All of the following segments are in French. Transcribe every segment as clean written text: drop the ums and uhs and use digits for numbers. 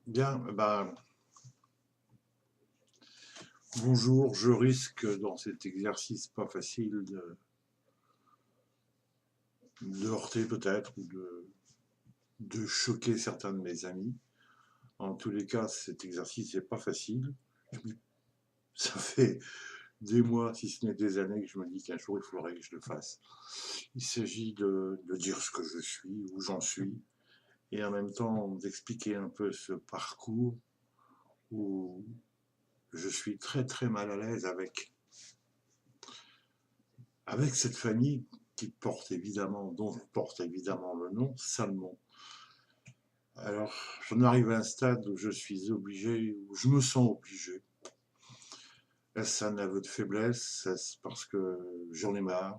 Bien, bonjour. Je risque dans cet exercice pas facile de heurter peut-être ou de choquer certains de mes amis. En tous les cas, cet exercice n'est pas facile. Ça fait des mois, si ce n'est des années, que je me dis qu'un jour il faudrait que je le fasse. Il s'agit de dire ce que je suis, où j'en suis, et en même temps d'expliquer un peu ce parcours où je suis très très mal à l'aise avec cette famille qui porte évidemment, dont porte évidemment le nom, Salmon. Alors, j'en arrive à un stade où je suis obligé, où je me sens obligé. Est-ce un aveu de faiblesse? Est-ce parce que j'en ai marre?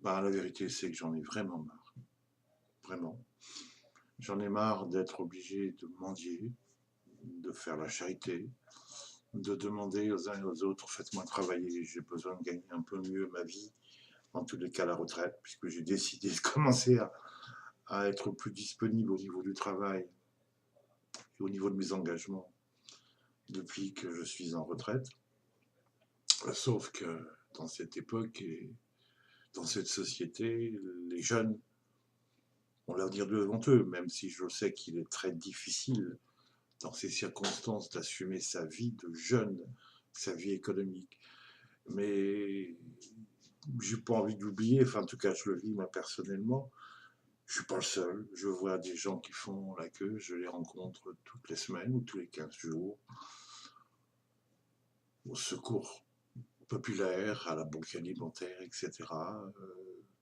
La vérité, c'est que j'en ai vraiment marre. Vraiment. J'en ai marre d'être obligé de mendier, de faire la charité, de demander aux uns et aux autres, faites-moi travailler, j'ai besoin de gagner un peu mieux ma vie, en tous les cas la retraite, puisque j'ai décidé de commencer à être plus disponible au niveau du travail et au niveau de mes engagements depuis que je suis en retraite. Sauf que dans cette époque et dans cette société, les jeunes ont l'avenir devant eux, même si je sais qu'il est très difficile dans ces circonstances d'assumer sa vie de jeune, sa vie économique. Mais j'ai pas envie d'oublier, enfin en tout cas je le vis moi personnellement, je suis pas le seul, je vois des gens qui font la queue, je les rencontre toutes les semaines ou tous les 15 jours, au secours populaire, à la banque alimentaire, etc.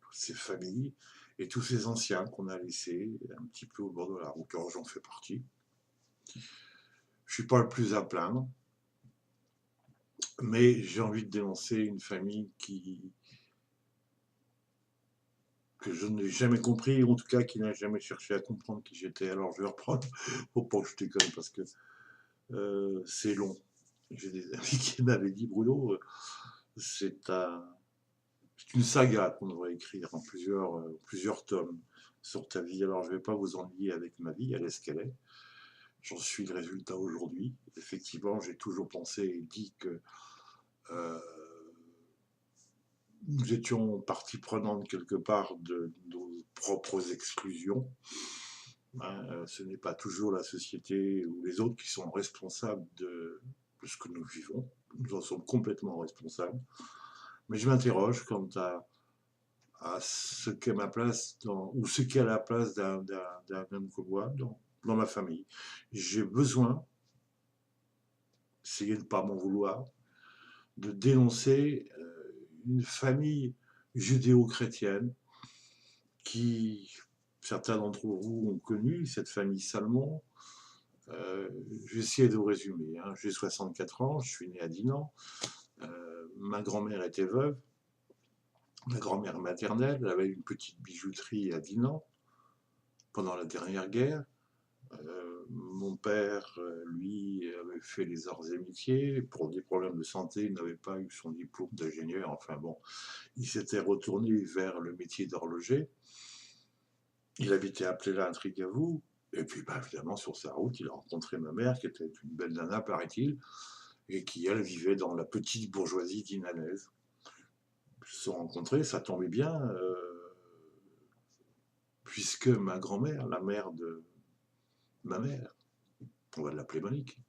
Toutes ces familles et tous ces anciens qu'on a laissés un petit peu au bord de la route. Alors j'en fais partie. Je suis pas le plus à plaindre, mais j'ai envie de dénoncer une famille que je n'ai jamais compris, ou en tout cas qui n'a jamais cherché à comprendre qui j'étais. Alors je vais reprendre, pour pas que je déconne, parce que c'est long. J'ai des amis qui m'avaient dit, Bruno, c'est une saga qu'on devrait écrire en plusieurs tomes sur ta vie. Alors je ne vais pas vous ennuyer avec ma vie, elle est ce qu'elle est. J'en suis le résultat aujourd'hui. Effectivement, j'ai toujours pensé et dit que euh, nous étions partie prenante quelque part de nos propres exclusions. Ce n'est pas toujours la société ou les autres qui sont responsables de ce que nous vivons. Nous en sommes complètement responsables. Mais je m'interroge quant à ce qu'est ma place ou ce qu'est la place d'un homme comme moi dans ma famille. J'ai besoin, essayez de ne pas m'en vouloir, de dénoncer une famille judéo-chrétienne qui, certains d'entre vous ont connu, cette famille Salmon. Je vais essayer de vous résumer. Hein. J'ai 64 ans, je suis né à Dinan. Ma grand-mère était veuve. Ma grand-mère maternelle, elle avait une petite bijouterie à Dinan pendant la dernière guerre. Mon père, lui, avait fait les arts et métiers. Pour des problèmes de santé, il n'avait pas eu son diplôme d'ingénieur. Enfin bon, il s'était retourné vers le métier d'horloger. Il habitait à Pléla-Intrigavou. Et puis, évidemment, sur sa route, il a rencontré ma mère, qui était une belle nana, paraît-il, et qui, elle, vivait dans la petite bourgeoisie dinanaise. Ils se sont rencontrés, ça tombait bien, puisque ma grand-mère, la mère de ma mère, on va l'appeler Monique,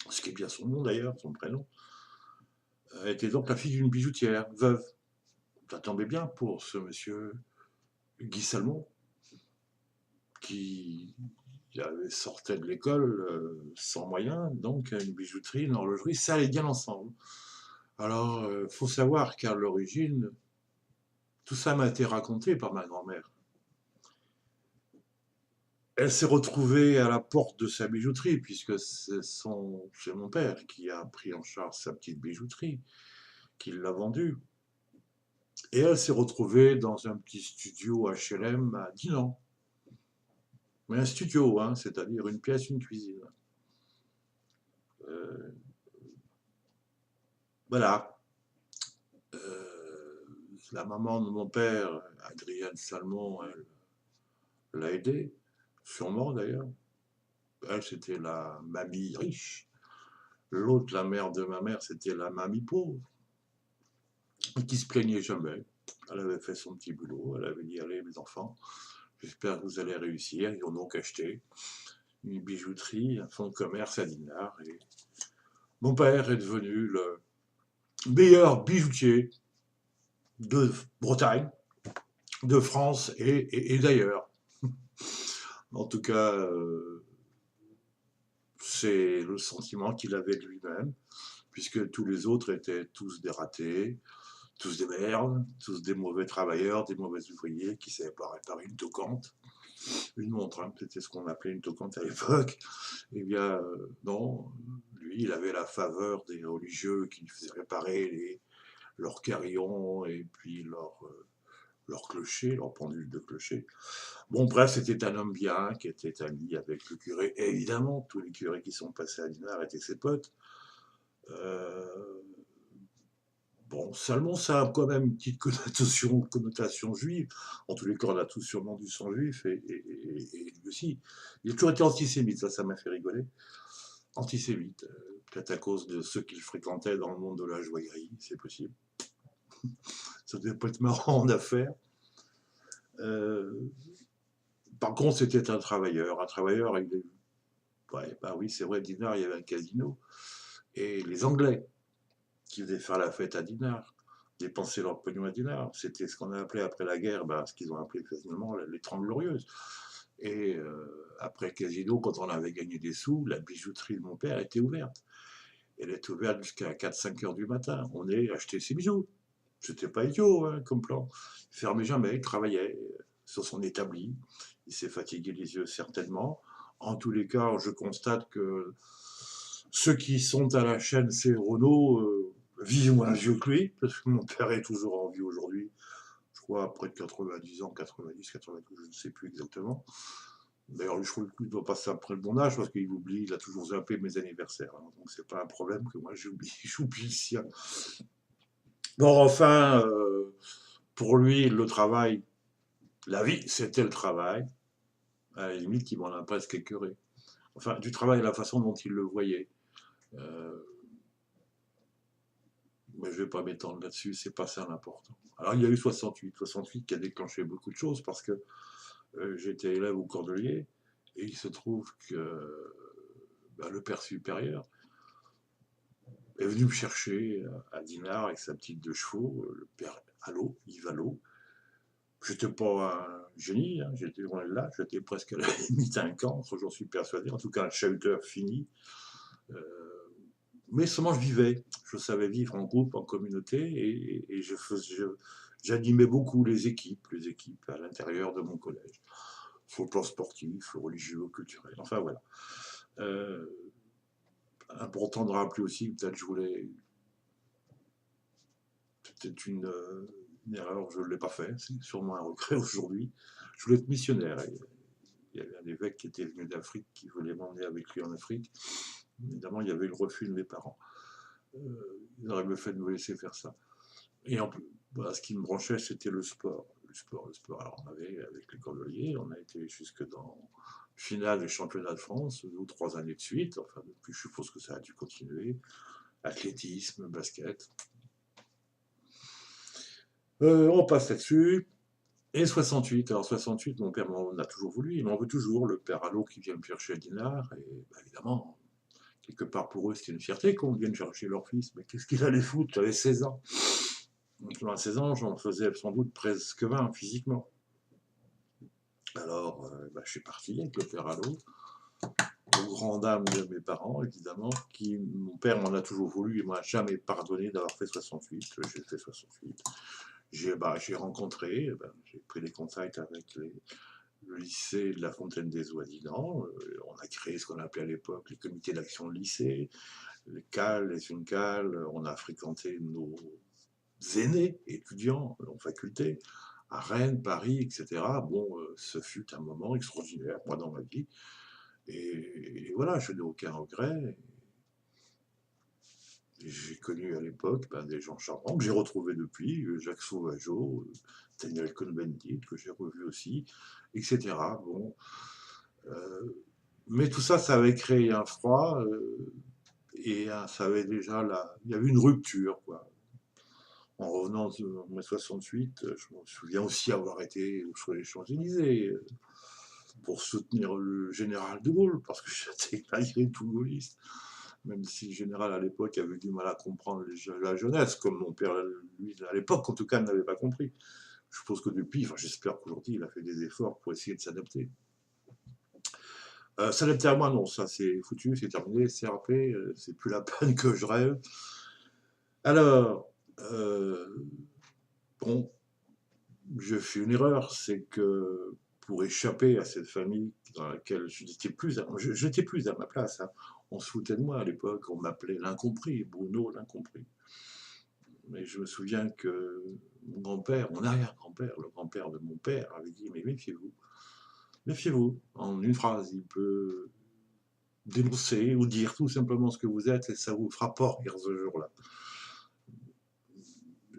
ce qui est bien son nom d'ailleurs, son prénom, était donc la fille d'une bijoutière, veuve. Ça tombait bien pour ce monsieur Guy Salmon, qui sortait de l'école sans moyens, donc une bijouterie, une horlogerie, ça allait bien ensemble. Alors, faut savoir qu'à l'origine, tout ça m'a été raconté par ma grand-mère. Elle s'est retrouvée à la porte de sa bijouterie, puisque c'est mon père qui a pris en charge sa petite bijouterie, qui l'a vendue. Et elle s'est retrouvée dans un petit studio HLM à Dinan. Mais un studio, hein, c'est-à-dire une pièce, une cuisine. Euh, voilà. La maman de mon père, Adrienne Salmon, elle l'a aidée. sûrement d'ailleurs. Elle, c'était la mamie riche. L'autre, la mère de ma mère, c'était la mamie pauvre, qui se plaignait jamais. Elle avait fait son petit boulot, elle avait dit, allez mes enfants, j'espère que vous allez réussir. Ils ont donc acheté une bijouterie, un fonds de commerce à Dinard. Et mon père est devenu le meilleur bijoutier de Bretagne, de France et d'ailleurs. En tout cas, c'est le sentiment qu'il avait de lui-même, puisque tous les autres étaient tous des ratés, tous des merdes, tous des mauvais travailleurs, des mauvais ouvriers qui ne savaient pas réparer une toquante, une montre, hein, c'était ce qu'on appelait une toquante à l'époque. Eh bien, non, lui, il avait la faveur des religieux qui lui faisaient réparer leurs carillons et puis leurs clochers, leurs pendules de clocher. Bon, bref, c'était un homme bien qui était ami avec le curé. Et évidemment, tous les curés qui sont passés à Dinard étaient ses potes. Euh, Bon, Salmon, ça a quand même une petite connotation juive. En tous les cas, on a tous sûrement du sang juif, et lui aussi. Il a toujours été antisémite, ça m'a fait rigoler. Antisémite, peut-être à cause de ceux qu'il fréquentait dans le monde de la joaillerie, c'est possible. Ça devait pas être marrant en affaires. Euh, Par contre, c'était un travailleur. Un travailleur, il est... Ouais, bah oui, c'est vrai, Dinard, il y avait un casino. Et les Anglais qui faisaient faire la fête à Dinard, dépenser leur pognon à Dinard, c'était ce qu'on a appelé après la guerre, bah, ce qu'ils ont appelé quasiment les 30 Glorieuses. Et après le casino, quand on avait gagné des sous, la bijouterie de mon père était ouverte. Elle était ouverte jusqu'à 4-5 heures du matin. On est acheté ses bijoux. C'était pas idiot, hein, comme plan. Il fermait jamais, il travaillait sur son établi. Il s'est fatigué les yeux certainement. En tous les cas, je constate que ceux qui sont à la chaîne, c'est Renault, vivent moins vieux que lui, parce que mon père est toujours en vie aujourd'hui. Je crois à près de 90 ans, 90, 92, je ne sais plus exactement. D'ailleurs, je trouve qu'il ne doit passer après le bon âge parce qu'il oublie, il a toujours zappé mes anniversaires, hein, donc c'est pas un problème que moi j'oublie, j'oublie le sien. Bon, enfin, pour lui, le travail, la vie, c'était le travail. À la limite, il m'en a presque écœuré. Enfin, du travail, la façon dont il le voyait. Euh, mais je ne vais pas m'étendre là-dessus, c'est pas ça l'important. Alors, il y a eu 68 qui a déclenché beaucoup de choses parce que j'étais élève au Cordelier et il se trouve que le père supérieur est venu me chercher à Dinard avec sa petite 2 chevaux, le père Allot, Yves Allot. J'étais pas un génie, hein, j'étais loin de là, j'étais presque à la limite un cancre, j'en suis persuadé, en tout cas un chahuteur fini. Euh, mais seulement je vivais, je savais vivre en groupe, en communauté, et j'animais beaucoup les équipes à l'intérieur de mon collège, sur le plan sportif, religieux, culturel, enfin voilà. Euh, Important de rappeler aussi, peut-être je voulais, peut-être une erreur, je ne l'ai pas fait, c'est sûrement un regret aujourd'hui. Je voulais être missionnaire. Il y avait un évêque qui était venu d'Afrique, qui voulait m'emmener avec lui en Afrique. Évidemment, il y avait le refus de mes parents. Ils auraient mieux fait de me laisser faire ça. Et en plus, bah, ce qui me branchait, c'était le sport. Le sport. Alors, on avait, avec les Cordeliers, on a été jusque dans finale des championnats de France, 2 ou 3 années de suite. Enfin, depuis, je suppose que ça a dû continuer. Athlétisme, basket. On passe là-dessus. Et 68, alors 68, mon père m'en a toujours voulu, il m'en veut toujours, le père Allot qui vient me chercher à Dinard, et bah, évidemment, quelque part pour eux, c'était une fierté qu'on vienne chercher leur fils, mais qu'est-ce qu'il allait foutre, j'avais 16 ans. Donc, à 16 ans, j'en faisais sans doute presque 20 physiquement. Alors, je suis parti avec le père Allot, aux grandes dames de mes parents, évidemment, mon père m'en a toujours voulu, il m'a jamais pardonné d'avoir fait 68, j'ai fait 68. J'ai rencontré, j'ai pris des contacts avec le lycée de la Fontaine des Eaux à Dinan. On a créé ce qu'on appelait à l'époque les comités d'action de lycée, les CAL, les UNCAL. On a fréquenté nos aînés étudiants en faculté à Rennes, Paris, etc. Bon, ce fut un moment extraordinaire, moi, dans ma vie. Et voilà, je n'ai aucun regret. J'ai connu à l'époque des gens charmants que j'ai retrouvés depuis, Jacques Sauvageau, Daniel Cohn-Bendit, que j'ai revu aussi, etc. Bon, Euh, mais tout ça, ça avait créé un froid ça avait déjà il y avait une rupture, quoi. En revenant en mai 68, je me souviens aussi avoir été sur les Champs-Élysées pour soutenir le général de Gaulle, parce que j'étais malgré tout gaulliste, même si le général à l'époque avait du mal à comprendre la jeunesse, comme mon père, lui, à l'époque en tout cas, n'avait pas compris. Je suppose que depuis, enfin j'espère qu'aujourd'hui, il a fait des efforts pour essayer de s'adapter. S'adapter à moi, non, ça c'est foutu, c'est terminé, CRP, c'est plus la peine que je rêve. Alors, bon, je fais une erreur, c'est que pour échapper à cette famille dans laquelle je n'étais plus à ma place, hein. On se foutait de moi à l'époque, on m'appelait l'incompris, Bruno l'incompris. Mais je me souviens que mon grand-père, mon arrière-grand-père, le grand-père de mon père, avait dit, mais méfiez-vous, méfiez-vous, en une phrase, il peut dénoncer ou dire tout simplement ce que vous êtes et ça vous fera pas rire ce jour-là.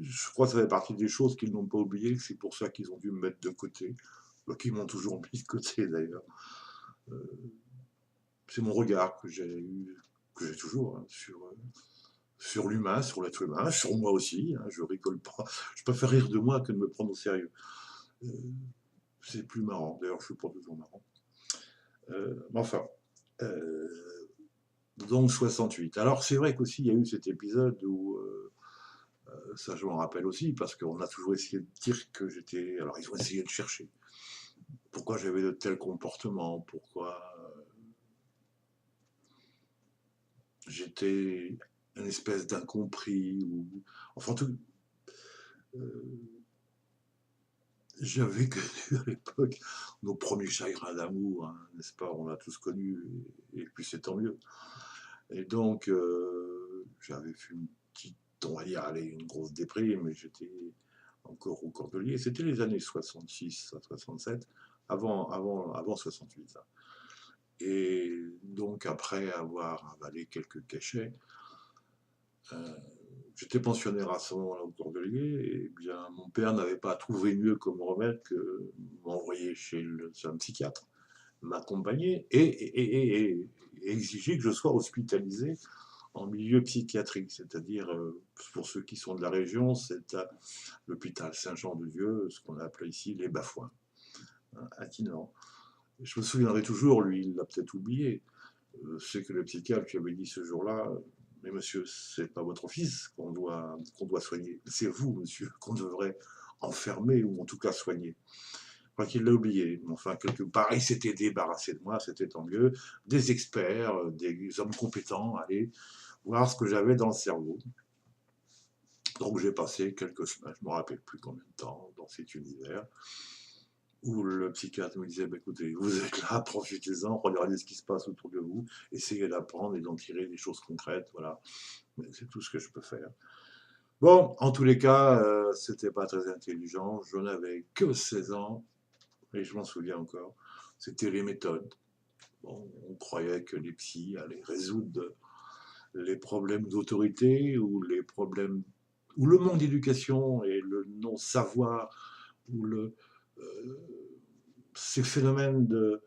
Je crois que ça fait partie des choses qu'ils n'ont pas oubliées, c'est pour ça qu'ils ont dû me mettre de côté, qu'ils m'ont toujours mis de côté d'ailleurs. Euh, c'est mon regard que j'ai eu, que j'ai toujours, hein, sur l'humain, sur l'être humain, sur moi aussi, hein, je rigole pas. Je préfère rire de moi que de me prendre au sérieux. Euh, c'est plus marrant, d'ailleurs je suis pas toujours marrant. Mais enfin, euh, donc 68. Alors c'est vrai qu'aussi il y a eu cet épisode où, ça je m'en rappelle aussi, parce qu'on a toujours essayé de dire que j'étais... Alors ils ont essayé de chercher pourquoi j'avais de tels comportements, pourquoi j'étais une espèce d'incompris, ou... Enfin tout... Euh, j'avais connu à l'époque nos premiers chagrins d'amour, hein, n'est-ce pas? On l'a tous connu, et puis c'est tant mieux. Et donc, j'avais fait une petite, on va dire, allez, une grosse déprime, mais j'étais encore au Cordelier. C'était les années 66 à 67, avant 68. Hein. Et donc, après avoir avalé quelques cachets, euh, j'étais pensionnaire à ce moment-là au Cordelier, et bien mon père n'avait pas trouvé mieux comme remède que m'envoyer chez un psychiatre, m'accompagner et exiger que je sois hospitalisé en milieu psychiatrique, c'est-à-dire, pour ceux qui sont de la région, c'est à l'hôpital Saint-Jean-de-Dieu, ce qu'on appelle ici les Bafouins, hein, à Tinan. Je me souviendrai toujours, lui, il l'a peut-être oublié, c'est que le psychiatre qui avait dit ce jour-là, mais monsieur, c'est pas votre fils qu'on doit soigner, c'est vous, monsieur, qu'on devrait enfermer ou en tout cas soigner. Je crois qu'il l'a oublié. Enfin, quelque part, il s'était débarrassé de moi, c'était tant mieux. Des experts, des hommes compétents, allez voir ce que j'avais dans le cerveau. Donc j'ai passé quelques semaines, je ne me rappelle plus combien de temps, dans cet univers, où le psychiatre me disait, bah, écoutez, vous êtes là, profitez-en, regardez ce qui se passe autour de vous, essayez d'apprendre et d'en tirer des choses concrètes, voilà. C'est tout ce que je peux faire. Bon, en tous les cas, c'était pas très intelligent, je n'avais que 16 ans, et je m'en souviens encore, c'était les méthodes. Bon, on croyait que les psys allaient résoudre les problèmes d'autorité ou les problèmes ou le manque d'éducation et le non-savoir ou euh, ces phénomènes de...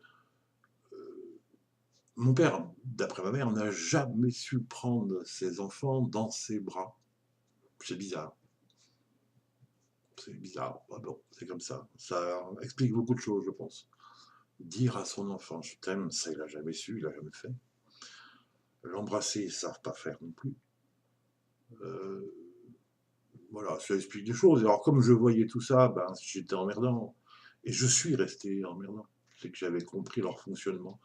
Mon père, d'après ma mère, n'a jamais su prendre ses enfants dans ses bras. C'est bizarre. C'est bizarre. Ah bon, c'est comme ça. Ça explique beaucoup de choses, je pense. Dire à son enfant je t'aime, ça il n'a jamais su, il n'a jamais fait. L'embrasser, ils ne savent pas faire non plus. Euh, voilà, ça explique des choses. Alors comme je voyais tout ça, ben, j'étais emmerdant. Et je suis resté emmerdant. C'est que j'avais compris leur fonctionnement.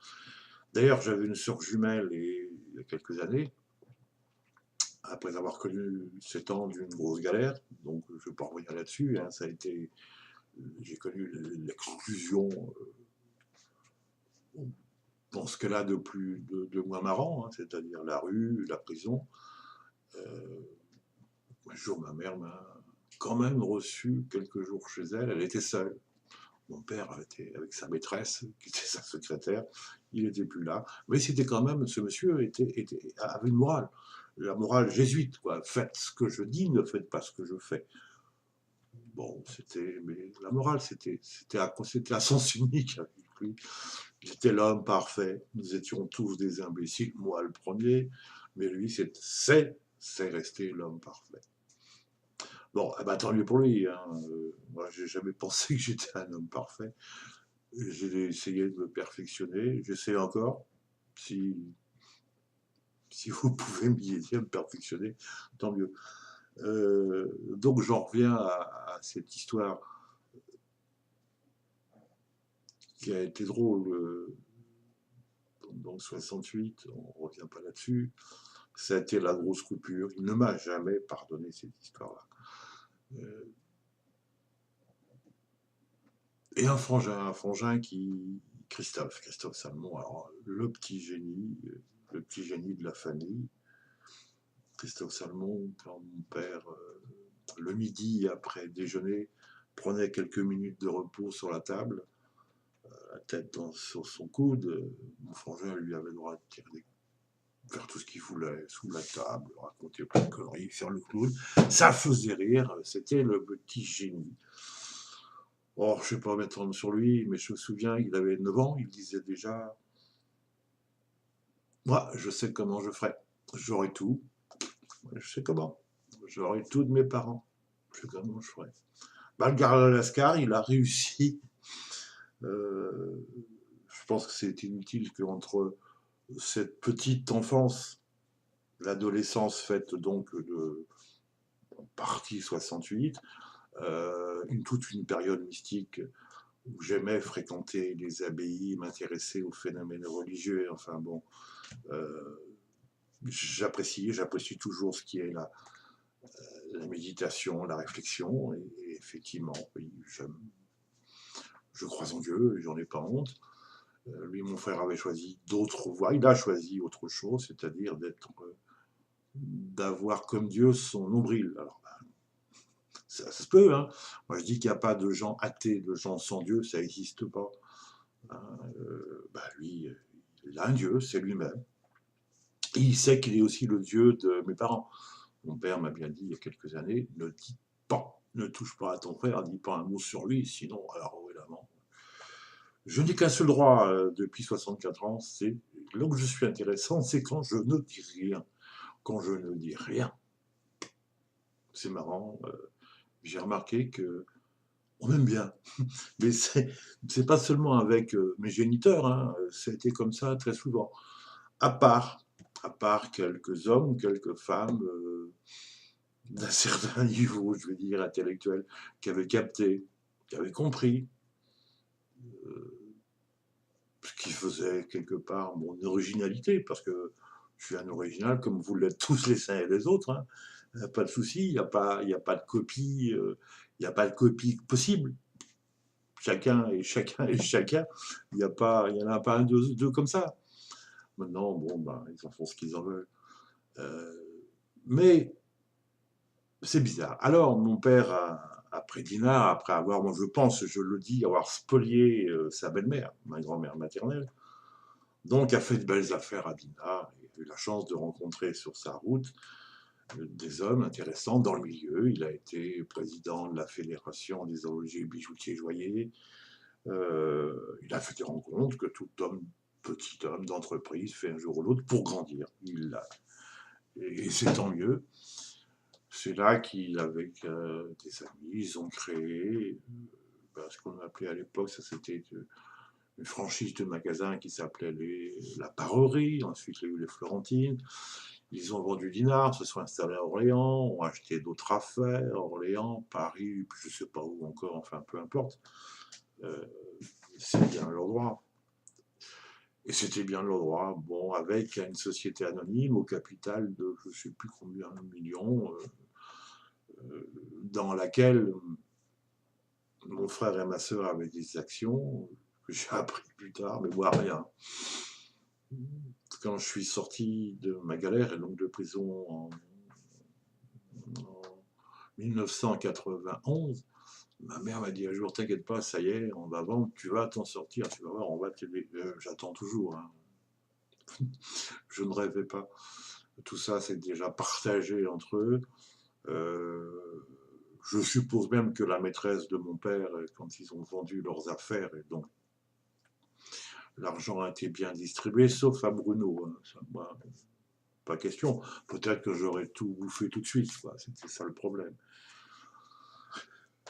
D'ailleurs, j'avais une sœur jumelle il y a quelques années, après avoir connu 7 ans d'une grosse galère. Donc je ne vais pas revenir là-dessus. Hein, ça a été, j'ai connu l'exclusion dans ce cas-là de moins marrant, hein, c'est-à-dire la rue, la prison. Euh, un jour, ma mère m'a quand même reçu quelques jours chez elle. Elle était seule. Mon père était avec sa maîtresse, qui était sa secrétaire, il n'était plus là. Mais c'était quand même, ce monsieur avait une morale. La morale jésuite, quoi. Faites ce que je dis, ne faites pas ce que je fais. Bon, mais la morale, c'était à sens unique avec lui. J'étais l'homme parfait, nous étions tous des imbéciles, moi le premier, mais lui, c'est resté l'homme parfait. Bon, eh ben, tant mieux pour lui, hein. Moi, j'ai jamais pensé que j'étais un homme parfait. J'ai essayé de me perfectionner, j'essaie encore. Si, si vous pouvez m'aider à me perfectionner, tant mieux. Donc j'en reviens à cette histoire qui a été drôle. Donc 68, on ne revient pas là-dessus. Ça a été la grosse coupure. Il ne m'a jamais pardonné cette histoire-là. Et un frangin qui, Christophe Salmon, alors le petit génie de la famille. Christophe Salmon, quand mon père, le midi après déjeuner, prenait quelques minutes de repos sur la table, la tête sur son coude, mon frangin lui avait le droit de faire tout ce qu'il voulait, sous la table, raconter plein de conneries, faire le clown. Ça faisait rire, c'était le petit génie. Oh, je ne sais pas m'étendre sur lui, mais je me souviens, il avait 9 ans, il disait déjà, moi, je sais comment je ferai, j'aurai tout, je sais comment, j'aurai tout de mes parents, je sais comment je ferai. Bah, le gars Lascar, il a réussi. Je pense que c'est inutile qu'entre cette petite enfance, l'adolescence faite donc de partie 68, toute une période mystique où j'aimais fréquenter les abbayes, m'intéresser aux phénomènes religieux, enfin bon, j'apprécie toujours ce qui est la méditation, la réflexion, et effectivement, oui, je crois en Dieu, j'en ai pas honte. Lui, mon frère avait choisi d'autres voies, il a choisi autre chose, c'est-à-dire d'avoir comme Dieu son nombril. Alors, ça se peut, hein. Moi, je dis qu'il n'y a pas de gens athées, de gens sans Dieu, ça n'existe pas. Hein. Bah, lui, il a un Dieu, c'est lui-même. Et il sait qu'il est aussi le Dieu de mes parents. Mon père m'a bien dit il y a quelques années, ne dis pas, ne touche pas à ton frère, dis pas un mot sur lui, sinon, alors évidemment, je n'ai qu'un seul droit depuis 64 ans, c'est là où je suis intéressant, c'est quand je ne dis rien. Quand je ne dis rien, c'est marrant, j'ai remarqué que on m'aime bien. Mais c'est pas seulement avec mes géniteurs, hein, ça a été comme ça très souvent. À part, à part quelques hommes, quelques femmes d'un certain niveau, je veux dire, intellectuel, qui avaient capté, qui avaient compris euh, ce qui faisait quelque part mon originalité, parce que je suis un original comme vous l'êtes tous les uns et les autres. Hein. Pas de souci, il y a pas de copie, il n'y a pas de copie possible. Chacun et chacun et chacun, il y en a pas un deux comme ça. Maintenant, bon, ben, ils en font ce qu'ils en veulent. Euh, mais c'est bizarre. Alors, mon père, après Dinard, après avoir, moi je pense, je le dis, avoir spolié sa belle-mère, ma grand-mère maternelle, donc a fait de belles affaires à Dinard, et a eu la chance de rencontrer sur sa route des hommes intéressants dans le milieu. Il a été président de la Fédération des horlogers, bijoutiers, joailliers. Il a fait des rencontres que tout homme, petit homme d'entreprise fait un jour ou l'autre pour grandir. Et c'est tant mieux. C'est là qu'il, avec des amis, ils ont créé ce qu'on appelait à l'époque, ça c'était une franchise de magasins qui s'appelait la Parerie. Ensuite, il y a eu les Florentines. Ils ont vendu Dinard, se sont installés à Orléans, ont acheté d'autres affaires, Orléans, Paris, je ne sais pas où encore, enfin peu importe. Euh, c'est bien leur droit. Et c'était bien leur droit, bon, avec une société anonyme au capital de je ne sais plus combien de millions, dans laquelle mon frère et ma sœur avaient des actions, que j'ai appris plus tard, mais moi rien. Quand je suis sorti de ma galère et donc de prison en 1991, ma mère m'a dit un jour, t'inquiète pas, ça y est, on va vendre, tu vas t'en sortir, tu vas voir, on va t'aider. J'attends toujours, hein. Je ne rêvais pas. Tout ça, c'est déjà partagé entre eux. Je suppose même que la maîtresse de mon père, quand ils ont vendu leurs affaires, et donc l'argent a été bien distribué, sauf à Bruno, hein. Ça, moi, pas question. Peut-être que j'aurais tout bouffé tout de suite, quoi. C'était ça le problème.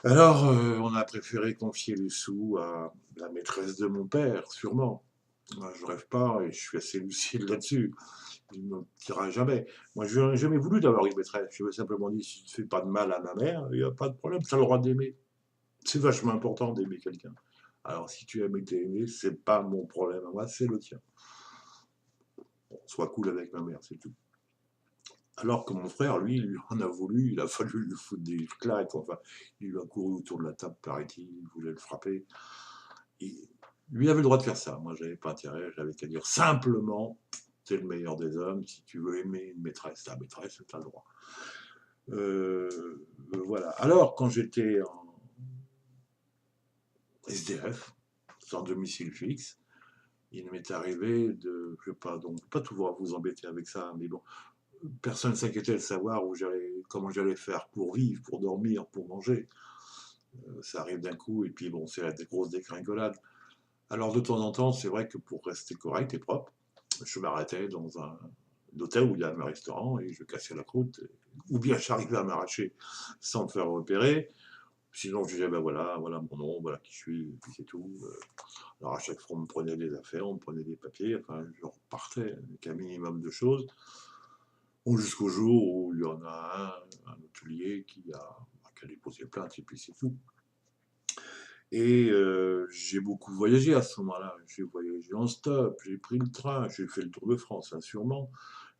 Alors, on a préféré confier les sous à la maîtresse de mon père, sûrement. Moi, je rêve pas et je suis assez lucide là-dessus. Il ne me dira jamais. Moi, je n'ai jamais voulu d'avoir une maîtresse. Je lui ai simplement dit, si tu ne fais pas de mal à ma mère, il n'y a pas de problème, tu as le droit d'aimer. C'est vachement important d'aimer quelqu'un. Alors, si tu aimes et t'es aimé, c'est pas mon problème à moi, c'est le tien. Bon, sois cool avec ma mère, c'est tout. Alors que mon frère, lui en a voulu, il a fallu lui foutre des claques, enfin, il lui a couru autour de la table, paraît-il, il voulait le frapper. Et lui avait le droit de faire ça, moi j'avais pas intérêt, j'avais qu'à dire simplement, t'es le meilleur des hommes, si tu veux aimer une maîtresse, ta maîtresse, t'as le droit. Voilà. Alors, quand j'étais en SDF, sans domicile fixe, il m'est arrivé de, je ne vais pas, donc, pas tout vous embêter avec ça, mais bon, personne ne s'inquiétait de savoir comment j'allais faire pour vivre, pour dormir, pour manger. Ça arrive d'un coup, et puis bon, c'est la grosse décringolade. Alors de temps en temps, c'est vrai que pour rester correct et propre, je m'arrêtais dans un hôtel où il y a un restaurant et je cassais la croûte, ou bien j'arrivais à m'arracher sans me faire repérer. Sinon, je disais, ben voilà, voilà mon nom, voilà qui je suis, et puis c'est tout. Alors à chaque fois, on me prenait des affaires, on me prenait des papiers, enfin, je repartais avec un minimum de choses. Bon, jusqu'au jour où il y en a un hôtelier qui a déposé plainte, et puis c'est tout. Et j'ai beaucoup voyagé à ce moment-là. J'ai voyagé en stop, j'ai pris le train, j'ai fait le Tour de France, hein, sûrement.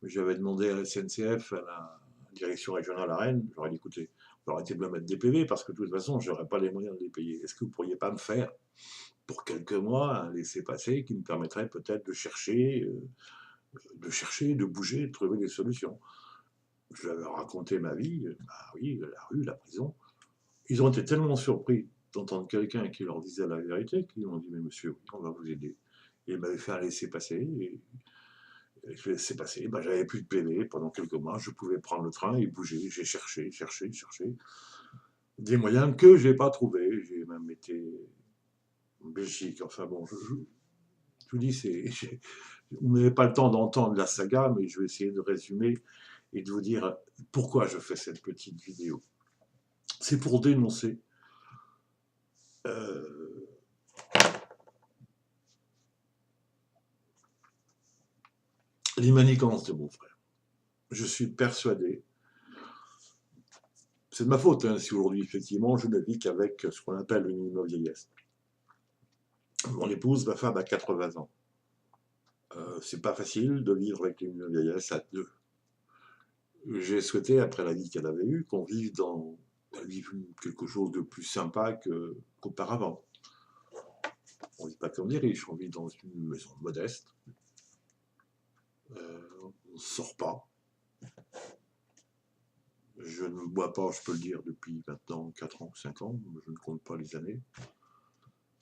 Mais j'avais demandé à la SNCF, à la direction régionale à Rennes, j'aurais dit, écoutez, faut arrêter de me mettre des PV parce que de toute façon, je n'aurais pas les moyens de les payer. Est-ce que vous ne pourriez pas me faire, pour quelques mois, un laissez-passer qui me permettrait peut-être de bouger, de trouver des solutions? Je leur ai raconté ma vie, bah oui, la rue, la prison. Ils ont été tellement surpris d'entendre quelqu'un qui leur disait la vérité qu'ils m'ont dit, mais monsieur, on va vous aider. Et ils m'avaient fait un laisser-passer. Et je laissais passer. Ben, j'avais plus de PV pendant quelques mois. Je pouvais prendre le train et bouger. J'ai cherché, cherché, cherché. Des moyens que je n'ai pas trouvés. J'ai même été en Belgique. Enfin bon, je vous dis, on n'avait pas le temps d'entendre la saga, mais je vais essayer de résumer et de vous dire pourquoi je fais cette petite vidéo. C'est pour dénoncer euh, les manigances de mon frère. Je suis persuadé, c'est de ma faute hein, si aujourd'hui, effectivement, je ne vis qu'avec ce qu'on appelle une minimum vieillesse. Mon épouse, ma femme, a 80 ans. C'est pas facile de vivre avec une vieillesse à deux. J'ai souhaité, après la vie qu'elle avait eue, qu'on vive dans quelque chose de plus sympa qu'auparavant. On ne vit pas comme des riches, on vit dans une maison modeste. On ne sort pas. Je ne bois pas, je peux le dire, depuis maintenant 4 ans ou 5 ans. Je ne compte pas les années.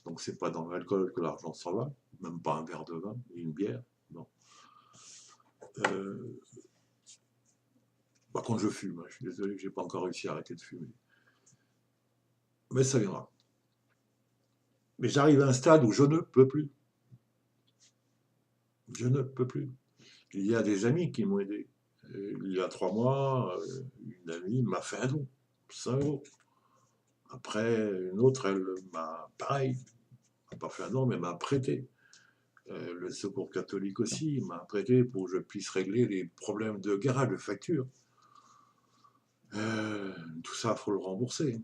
Donc c'est pas dans l'alcool que l'argent s'en va, même pas un verre de vin et une bière. Non. Euh, Par contre, je fume. Je suis désolé, j'ai pas encore réussi à arrêter de fumer. Mais ça viendra. Mais j'arrive à un stade où je ne peux plus. Je ne peux plus. Il y a des amis qui m'ont aidé. Il y a 3 mois, une amie m'a fait un don, 5 euros. Après, une autre, elle m'a, pareil, m'a pas fait un don, mais m'a prêté. Le Secours catholique aussi m'a prêté pour que je puisse régler les problèmes de garage, de facture. Tout ça, il faut le rembourser.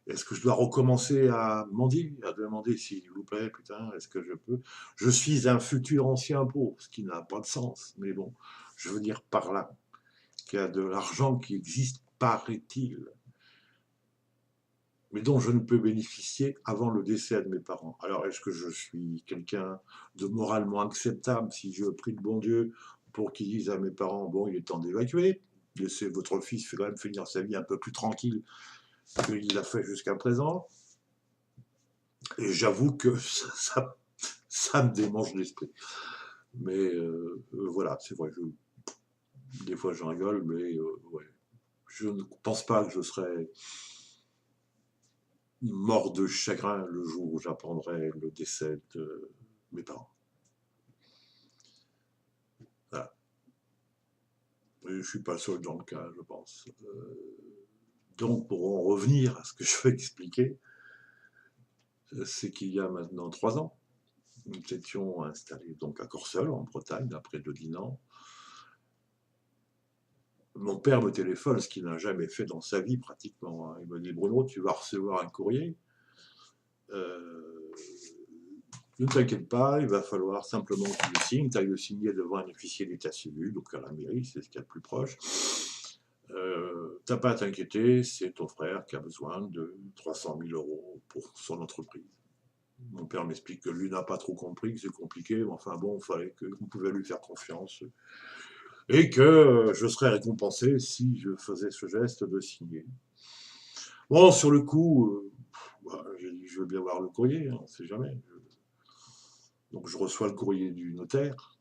Est-ce que je dois recommencer à mendier, à demander s'il vous plaît, putain, est-ce que je peux? Je suis un futur ancien pauvre, ce qui n'a pas de sens, mais bon, je veux dire par là qu'il y a de l'argent qui existe, paraît-il, mais dont je ne peux bénéficier avant le décès de mes parents. Alors, est-ce que je suis quelqu'un de moralement acceptable si je prie le bon Dieu pour qu'il dise à mes parents, bon, il est temps d'évacuer, laissez votre fils quand même finir sa vie un peu plus tranquille qu'il l'a fait jusqu'à présent? Et j'avoue que ça me démange l'esprit. Mais voilà, c'est vrai, des fois j'en rigole, mais ouais. Je ne pense pas que je serai mort de chagrin le jour où j'apprendrai le décès mes parents. Voilà. Et je ne suis pas le seul dans le cas, je pense. Donc, pour en revenir à ce que je vais expliquer, c'est qu'il y a maintenant 3 ans, nous étions installés donc à Corseul, en Bretagne, près de Dinan. Mon père me téléphone, ce qu'il n'a jamais fait dans sa vie pratiquement. Il me dit: Bruno, tu vas recevoir un courrier. Ne t'inquiète pas, il va falloir simplement que tu le signes. Tu ailles le signer devant un officier d'état civil, donc à la mairie, c'est ce qu'il y a de plus proche. T'as pas à t'inquiéter, c'est ton frère qui a besoin de 300 000 € pour son entreprise. Mon père m'explique que lui n'a pas trop compris, que c'est compliqué, mais enfin bon, il fallait qu'on pouvait lui faire confiance et que je serais récompensé si je faisais ce geste de signer. Bon, sur le coup, j'ai dit je veux bien voir le courrier, on ne sait jamais. Donc je reçois le courrier du notaire.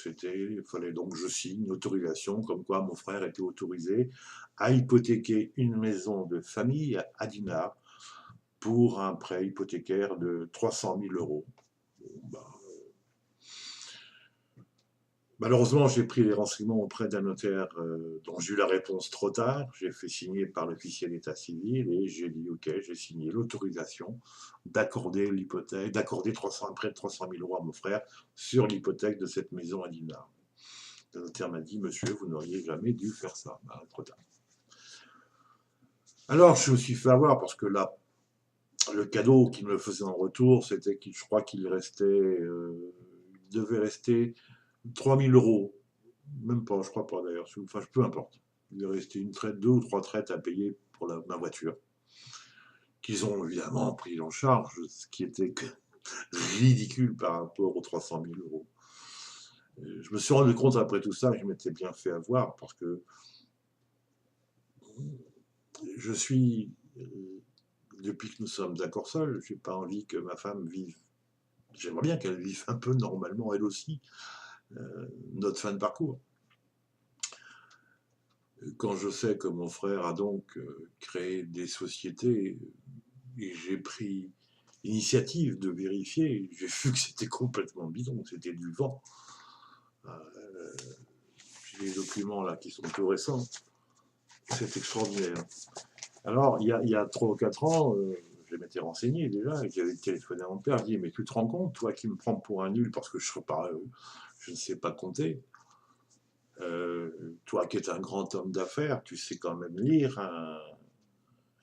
Il fallait donc que je signe une autorisation comme quoi mon frère était autorisé à hypothéquer une maison de famille à Dinard pour un prêt hypothécaire de 300 000 €. Bon, bah, malheureusement, j'ai pris les renseignements auprès d'un notaire dont j'ai eu la réponse trop tard. J'ai fait signer par l'officier d'état civil et j'ai dit ok, j'ai signé l'autorisation d'accorder l'hypothèque, d'accorder près de 300 000 € à mon frère sur l'hypothèque de cette maison à Dinard. Le notaire m'a dit monsieur, vous n'auriez jamais dû faire ça. Bah, trop tard. Alors je me suis fait avoir parce que là, le cadeau qu'il me faisait en retour, c'était que je crois qu'il devait rester 3 000 €. Même pas, je crois pas d'ailleurs. Enfin, peu importe. Il est resté 2 ou 3 traites à payer pour ma voiture, qu'ils ont évidemment pris en charge, ce qui était ridicule par rapport aux 300 000 €. Je me suis rendu compte après tout ça que je m'étais bien fait avoir parce que je suis, depuis que nous sommes à Corseul, je n'ai pas envie que ma femme vive. J'aimerais bien qu'elle vive un peu normalement, elle aussi, notre fin de parcours. Quand je sais que mon frère a donc créé des sociétés et j'ai pris l'initiative de vérifier, j'ai vu que c'était complètement bidon, c'était du vent. J'ai des documents là qui sont tout récents, c'est extraordinaire. Alors, il y a 3 ou 4 ans, je m'étais renseigné déjà, et j'avais téléphoné à mon père, je dis mais tu te rends compte, toi qui me prends pour un nul parce que je ne sais pas compter, toi qui es un grand homme d'affaires, tu sais quand même lire un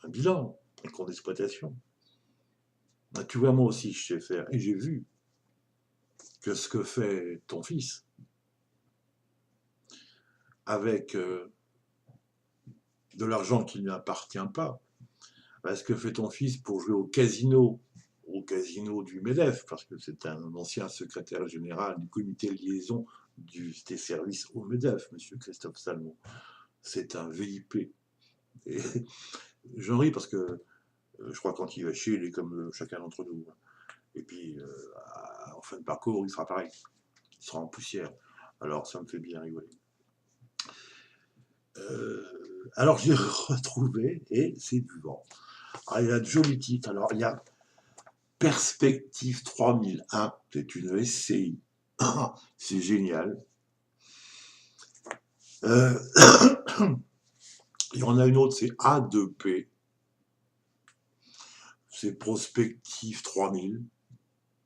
bilan, un compte d'exploitation. Ben, tu vois, moi aussi, je sais faire. Et j'ai vu que ce que fait ton fils avec de l'argent qui ne lui appartient pas, ben, ce que fait ton fils pour jouer au casino du MEDEF, parce que c'est un ancien secrétaire général du comité de liaison des services au MEDEF, M. Christophe Salmon. C'est un VIP. Et j'en ris parce que je crois que quand il va chier, il est comme chacun d'entre nous. Et puis, en fin de parcours, il sera pareil. Il sera en poussière. Alors, ça me fait bien rigoler. Alors, j'ai retrouvé, et c'est du vent. Alors, il y a de jolis titres. Alors, il y a Perspective 3001, c'est une SCI. C'est génial. Il y en a une autre, c'est A2P. C'est Prospective 3000.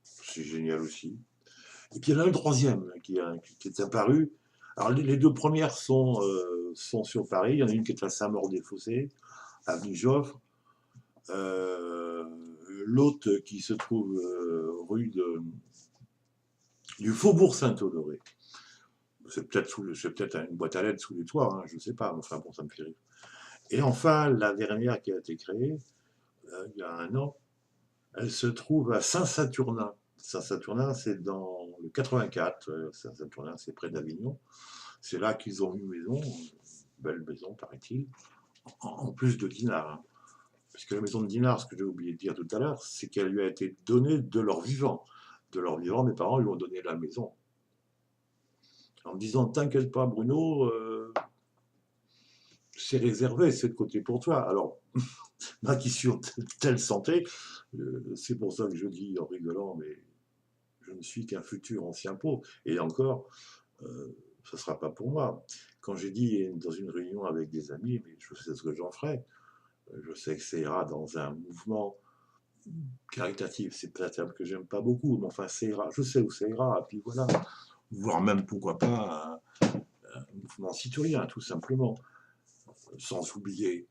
C'est génial aussi. Et puis il y en a une troisième qui est apparue. Alors les 2 premières sont sur Paris. Il y en a une qui est à Saint-Maur-des-Fossés, avenue Joffre. L'autre qui se trouve rue du Faubourg Saint-Honoré. C'est peut-être une boîte à lettres sous les toits, hein, je ne sais pas, enfin bon, ça me fait rire. Et enfin, la dernière qui a été créée, il y a 1 an, elle se trouve à Saint-Saturnin. Saint-Saturnin, c'est dans le 84. Saint-Saturnin, c'est près d'Avignon. C'est là qu'ils ont une maison, une belle maison, paraît-il, en plus de Dinard. Hein. Parce que la maison de Dinard, ce que j'ai oublié de dire tout à l'heure, c'est qu'elle lui a été donnée de leur vivant. De leur vivant, mes parents lui ont donné la maison. En me disant, t'inquiète pas Bruno, c'est réservé, c'est de côté pour toi. Alors, moi qui suis en telle santé, c'est pour ça que je dis en rigolant, mais Je ne suis qu'un futur ancien pauvre. Et encore, ce ne sera pas pour moi. Quand j'ai dit dans une réunion avec des amis, mais je sais ce que j'en ferai, je sais que ça ira dans un mouvement caritatif. C'est peut-être un terme que j'aime pas beaucoup, mais enfin, ça ira. Je sais où ça ira. Et puis voilà. Voire même, pourquoi pas, un mouvement citoyen, tout simplement. Sans oublier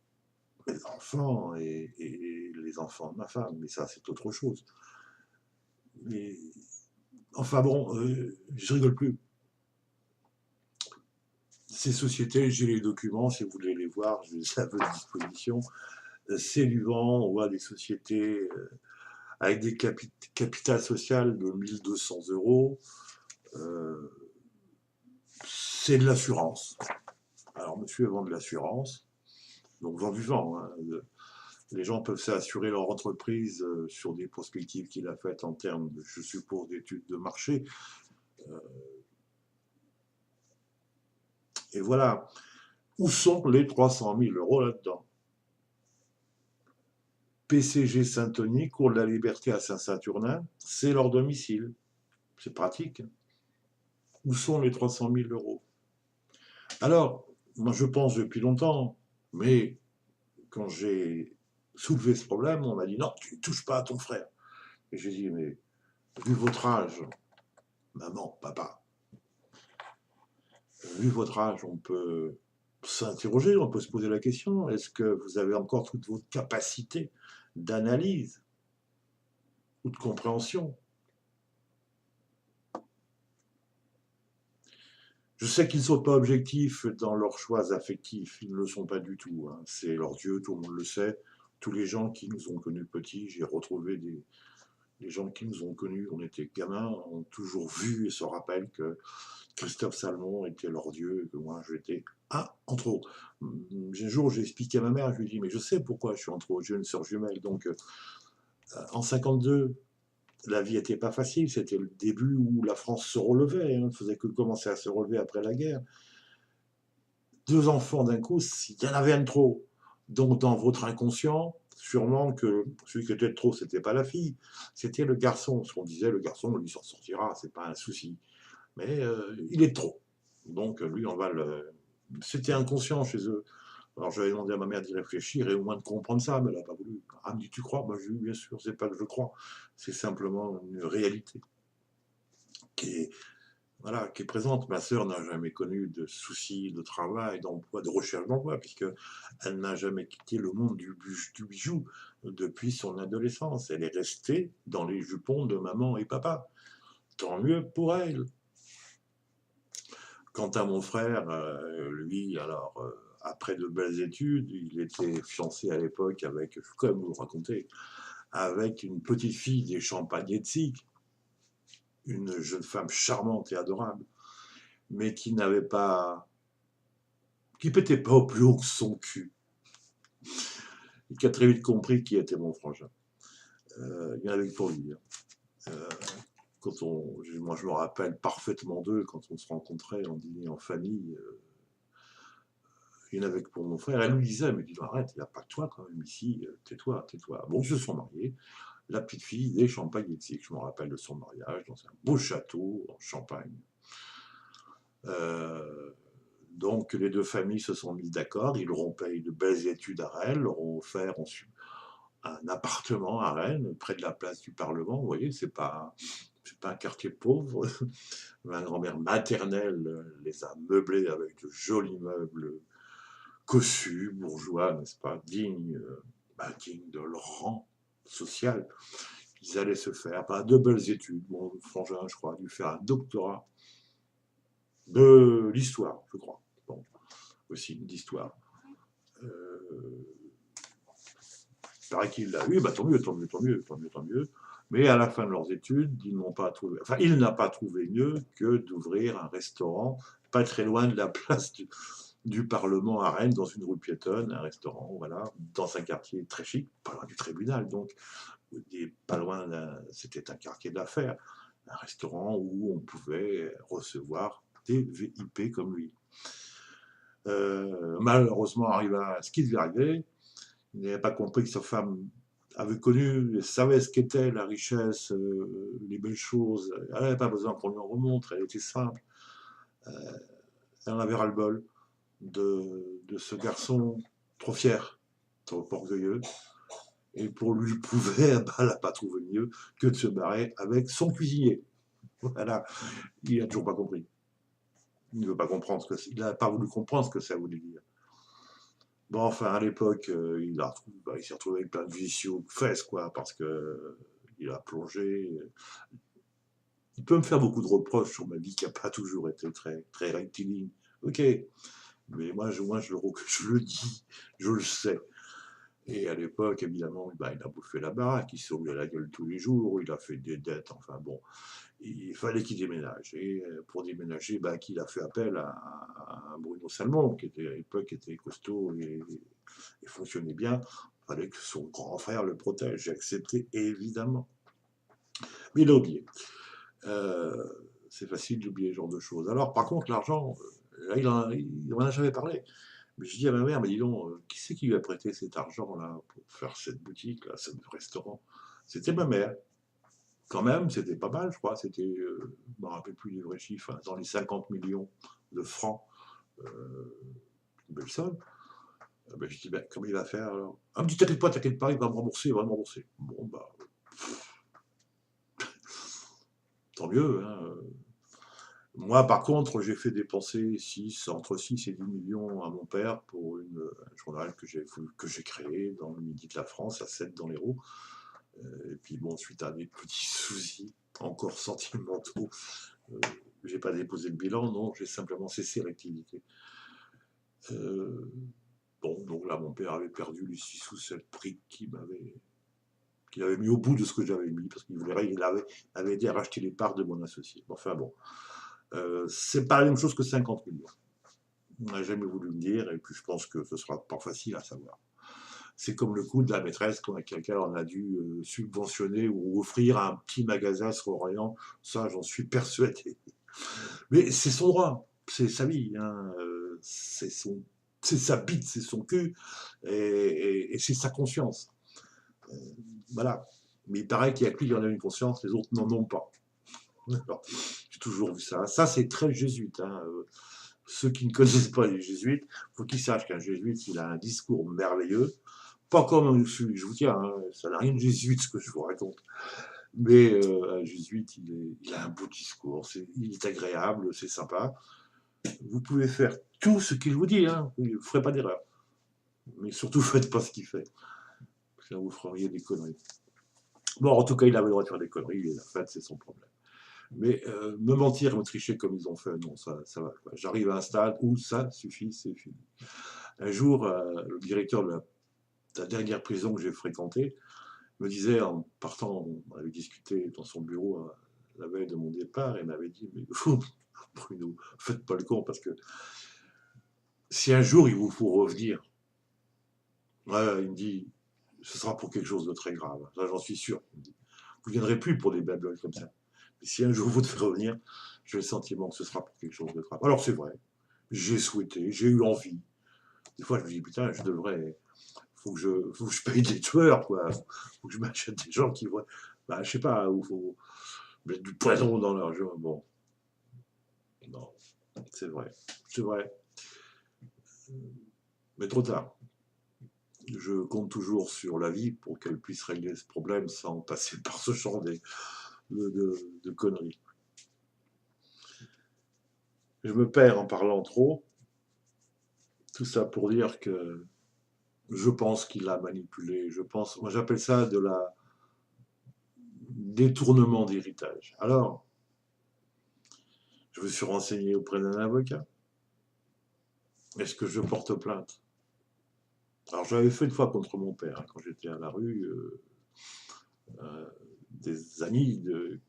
les enfants et les enfants de ma femme. Mais ça, c'est autre chose. Mais enfin bon, je rigole plus. Ces sociétés, j'ai les documents, si vous voulez les voir, je les ai à votre disposition. C'est du vent, on voit des sociétés avec des capitales sociales de 1200 euros. Euh, c'est de l'assurance. Alors, monsieur vend de l'assurance, donc vend du vent. Hein. Les gens peuvent s'assurer leur entreprise sur des perspectives qu'il a faites en termes, je suppose, d'études de marché. Euh, et voilà. Où sont les 300 000 euros là-dedans? PCG Saint-Denis, cours de la Liberté à Saint-Saturnin, c'est leur domicile. C'est pratique. Où sont les 300 000 euros? Alors, moi je pense depuis longtemps, mais quand j'ai soulevé ce problème, on m'a dit non, tu ne touches pas à ton frère. Et j'ai dit, mais vu votre âge, maman, papa, vu votre âge, on peut s'interroger, on peut se poser la question, est-ce que vous avez encore toute votre capacité d'analyse ou de compréhension? Je sais qu'ils ne sont pas objectifs dans leurs choix affectifs, ils ne le sont pas du tout. Hein. C'est leur Dieu, tout le monde le sait. Tous les gens qui nous ont connus petits, j'ai retrouvé des gens qui nous ont connus, on était gamins, ont toujours vu et se rappellent que Christophe Salmon était leur Dieu et que moi j'étais un en trop. Un jour j'ai expliqué à ma mère, je lui ai dit mais je sais pourquoi je suis en trop, j'ai une sœur jumelle. Donc en 52, la vie n'était pas facile, c'était le début où la France se relevait, hein, ne faisait que commencer à se relever après la guerre. Deux enfants d'un coup, il y en avait un de trop. Donc dans votre inconscient, sûrement que celui qui était de trop, c'était pas la fille, c'était le garçon. Ce qu'on disait, le garçon, lui, s'en sortira, c'est pas un souci. Mais il est de trop. Donc lui, on va le... C'était inconscient chez eux. Alors j'avais demandé à ma mère d'y réfléchir et au moins de comprendre ça, mais elle n'a pas voulu. Elle me dit, tu crois? Moi, je lui ai dit, bien sûr, c'est pas que je crois, c'est simplement une réalité qui est, voilà, qui est présente. Ma sœur n'a jamais connu de soucis de travail, d'emploi, de recherche d'emploi, puisqu'elle n'a jamais quitté le monde du bijou depuis son adolescence. Elle est restée dans les jupons de maman et papa. Tant mieux pour elle. Quant à mon frère, lui, alors, après de belles études, il était fiancé à l'époque avec, comme vous le racontez, avec une petite fille des Champagnets-de-Sig, une jeune femme charmante et adorable, mais qui n'avait pas, qui pétait pas au plus haut que son cul, et qui a très vite compris qui était mon frangin. Il y en avait que pour lui. Hein. Moi, je me rappelle parfaitement d'eux quand on se rencontrait en dîner en famille. Il y en avait que pour mon frère. Elle lui disait, mais dis arrête, il n'y a pas que toi quand même ici, tais-toi, tais-toi. Bon, ils se sont mariés. La petite fille des Champagne, je me rappelle de son mariage dans un beau château en Champagne. Euh, donc les deux familles se sont mises d'accord, ils leur ont payé de belles études à Rennes, leur ont offert un appartement à Rennes, près de la place du Parlement. Vous voyez, c'est pas un quartier pauvre. Ma grand-mère maternelle les a meublés avec de jolis meubles cossus, bourgeois, n'est-ce pas, dignes de leur rang social. Ils allaient se faire de belles études. Mon frangin, je crois, a dû faire un doctorat de l'histoire, je crois. Bon, aussi d'histoire. Euh, il paraît qu'il l'a eu, bah, tant mieux, tant mieux, tant mieux, tant mieux, tant mieux. Mais à la fin de leurs études, ils n'ont pas trouvé, enfin, il n'a pas trouvé mieux que d'ouvrir un restaurant pas très loin de la place du Parlement à Rennes, dans une rue piétonne, un restaurant, voilà, dans un quartier très chic, pas loin du tribunal, donc, pas loin, c'était un quartier d'affaires, un restaurant où on pouvait recevoir des VIP comme lui. Malheureusement, arriva ce qui devait arriver, il n'avait pas compris que sa femme avait connu, savait ce qu'était la richesse, les belles choses. Elle n'avait pas besoin qu'on lui en remontre, elle était simple. Euh, Elle en avait ras-le-bol de ce garçon trop fier, trop orgueilleux. Et pour lui le prouver, bah, elle n'a pas trouvé mieux que de se barrer avec son cuisinier. Voilà, il n'a toujours pas compris. Il ne veut pas comprendre ce que il n'a pas voulu comprendre ce que ça voulait dire. Bon, enfin, à l'époque, il s'est retrouvé avec plein de vicieux de fesses, quoi, parce que il a plongé. Il peut me faire beaucoup de reproches sur ma vie qui n'a pas toujours été très, très rectiligne. Ok, mais je le dis, je le sais. Et à l'époque, évidemment, bah, il a bouffé la baraque, il s'est roulé la gueule tous les jours, il a fait des dettes, enfin bon, il fallait qu'il déménage. Et pour déménager, bah, qu'il a fait appel à Bruno Salmon, qui était à l'époque était costaud et fonctionnait bien. Il fallait que son grand frère le protège. J'ai accepté, évidemment. Mais il a oublié. Euh, c'est facile d'oublier ce genre de choses. Alors, par contre, l'argent, là, il en a jamais parlé. Mais je dis à ma mère, mais dis donc, qui c'est qui lui a prêté cet argent-là pour faire cette boutique-là, ce restaurant? C'était ma mère. Quand même, c'était pas mal, je crois. C'était, je ne me rappelle plus les vrais chiffres, hein, dans les 50 millions de francs. Une belle somme. Ben, je dis, ben, comment il va faire alors? Ah, me dit, t'inquiète pas, il va me rembourser, il va me rembourser. Bon, bah, tant mieux. Hein. Moi, par contre, j'ai fait dépenser entre 6 et 10 millions à mon père pour un journal que j'ai créé dans le Midi de la France, à 7 dans l'Hérault. Et puis bon, suite à des petits soucis encore sentimentaux, euh, j'ai pas déposé le bilan, non, j'ai simplement cessé l'activité. Euh, bon, donc là, mon père avait perdu les 6 ou 7 prix qu'il avait mis au bout de ce que j'avais mis, parce avait aidé à racheter les parts de mon associé. Enfin bon, c'est pas la même chose que 50 millions. On n'a jamais voulu me dire, et puis je pense que ce sera pas facile à savoir. C'est comme le coup de la maîtresse à quelqu'un on a dû subventionner ou offrir un petit magasin sur Orient. Ça, j'en suis persuadé. Mais c'est son droit, c'est sa vie, hein. C'est sa bite, c'est son cul, et c'est sa conscience. Euh, voilà. Mais il paraît qu'il y a que lui qui en a une conscience, les autres n'en ont pas. J'ai toujours vu ça. Ça, c'est très jésuite. Hein. Ceux qui ne connaissent pas les jésuites, il faut qu'ils sachent qu'un jésuite, il a un discours merveilleux. Pas comme celui que je vous tiens, hein. Ça n'a rien de jésuite ce que je vous raconte. Mais un jésuite, il a un beau discours, il est agréable, c'est sympa. Vous pouvez faire tout ce qu'il vous dit, hein. Vous ne ferez pas d'erreur. Mais surtout, faites pas ce qu'il fait. Sinon, vous feriez des conneries. Bon, en tout cas, il avait le droit de faire des conneries, il les a faites, c'est son problème. Mais me mentir, me tricher comme ils ont fait, non, ça va. J'arrive à un stade où ça suffit, c'est fini. Un jour, le directeur de la dernière prison que j'ai fréquentée me disait, en partant, on avait discuté dans son bureau la veille de mon départ, et m'avait dit, mais vous, Bruno, faites pas le con, parce que si un jour il vous faut revenir, ouais, il me dit, ce sera pour quelque chose de très grave. Là, j'en suis sûr. Il me dit, vous ne viendrez plus pour des babioles comme ça. Mais si un jour vous devez revenir, j'ai le sentiment que ce sera pour quelque chose de grave. Alors c'est vrai, j'ai souhaité, j'ai eu envie. Des fois, je me dis, putain, faut que je paye des tueurs, quoi. Faut que je m'achète des gens qui voient, bah, je sais pas, où faut mettre du poison dans leur jeu. Bon, non, c'est vrai. Mais trop tard. Je compte toujours sur la vie pour qu'elle puisse régler ce problème sans passer par ce genre de conneries. Je me perds en parlant trop. Tout ça pour dire que je pense qu'il a manipulé. Moi j'appelle ça de la détournement d'héritage. Alors, je me suis renseigné auprès d'un avocat. Est-ce que je porte plainte? Alors, j'avais fait une fois contre mon père, hein, quand j'étais à la rue. Des amis de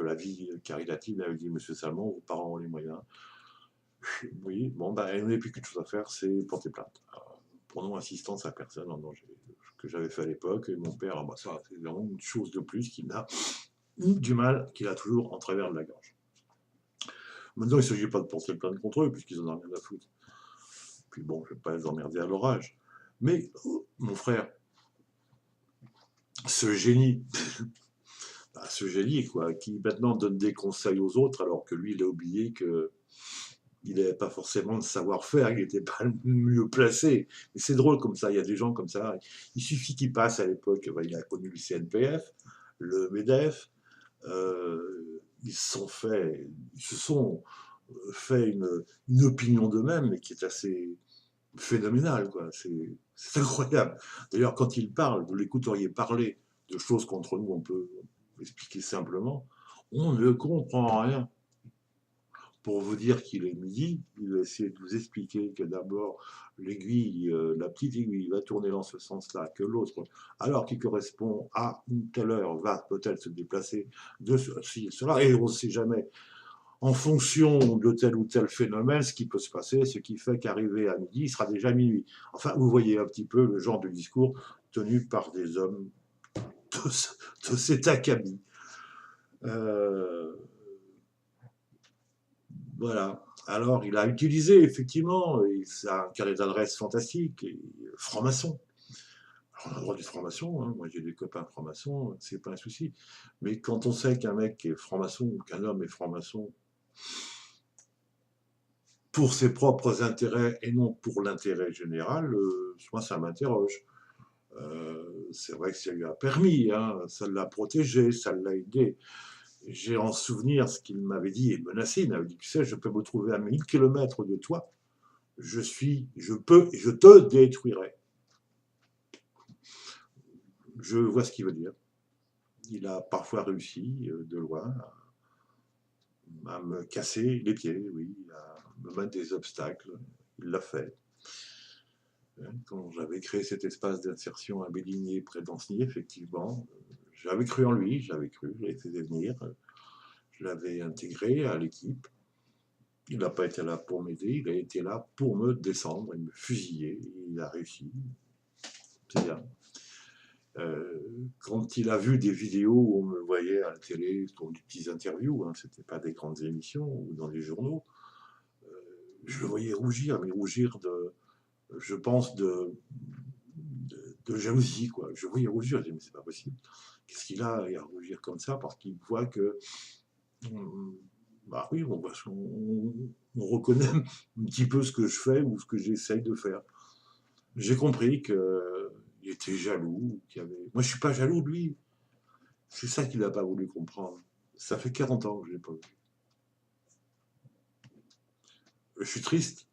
la vie caritative m'avaient dit, Monsieur Salmon, vos parents ont les moyens. Oui, bon, ben, il n'y avait plus qu'une chose à faire, c'est porter plainte. Alors, pour non-assistance à personne en danger, que j'avais fait à l'époque. Et mon père, bah, ça, c'est vraiment une chose de plus qu'il a du mal, qu'il a toujours en travers de la gorge. Maintenant, il ne s'agit pas de porter plainte contre eux, puisqu'ils en ont rien à foutre. Puis bon, je ne vais pas les emmerder à l'orage. Mais mon frère, ce génie, bah, ce génie, quoi, qui maintenant donne des conseils aux autres, alors que lui, il a oublié que il n'avait pas forcément de savoir-faire, il n'était pas le mieux placé. Et c'est drôle comme ça, il y a des gens comme ça, il suffit qu'ils passent à l'époque, bah, il a connu le CNPF, le MEDEF, ils se sont fait une opinion d'eux-mêmes, mais qui est assez phénoménale, quoi. C'est incroyable. D'ailleurs, quand ils parlent, vous l'écouteriez parler de choses qu'entre nous on peut expliquer simplement, on ne comprend rien. Pour vous dire qu'il est midi, il va essayer de vous expliquer que d'abord l'aiguille, la petite aiguille va tourner dans ce sens-là, que l'autre, alors qui correspond à une telle heure, va peut-être se déplacer de ceci, cela, et on ne sait jamais, en fonction de tel ou tel phénomène, ce qui peut se passer, ce qui fait qu'arrivé à midi, il sera déjà minuit. Enfin, vous voyez un petit peu le genre de discours tenu par des hommes de cet acabit. Euh, Voilà. Alors, il a utilisé, effectivement, un carnet d'adresse fantastique, et franc-maçon. Alors, on a le droit du franc-maçon, hein. Moi j'ai des copains francs-maçons, c'est pas un souci. Mais quand on sait qu'un mec est franc-maçon, ou qu'un homme est franc-maçon, pour ses propres intérêts et non pour l'intérêt général, moi ça m'interroge. C'est vrai que ça lui a permis, hein, ça l'a protégé, ça l'a aidé. J'ai en souvenir ce qu'il m'avait dit et menacé. Il m'avait dit, tu sais, je peux me trouver à 1000 kilomètres de toi. Je peux et je te détruirai. Je vois ce qu'il veut dire. Il a parfois réussi, de loin, à me casser les pieds, oui, à me mettre des obstacles. Il l'a fait. Quand j'avais créé cet espace d'insertion à Béligné, près d'Ancenis, effectivement, j'avais cru en lui, j'avais cru, je l'avais fait venir, je l'avais intégré à l'équipe. Il n'a pas été là pour m'aider, il a été là pour me descendre et me fusiller. Il a réussi. C'est bien. Quand il a vu des vidéos où on me voyait à la télé pour des petites interviews, hein, c'était pas des grandes émissions ou dans les journaux, euh, je le voyais rougir, mais rougir je pense, de jalousie, quoi. Je le voyais rougir, je dis, mais c'est pas possible. Qu'est-ce qu'il a à rougir comme ça? Parce qu'il voit que, bah oui, on reconnaît un petit peu ce que je fais ou ce que j'essaye de faire. J'ai compris qu'il était jaloux, moi je suis pas jaloux de lui. C'est ça qu'il n'a pas voulu comprendre. Ça fait 40 ans que je l'ai pas vu. Je suis triste.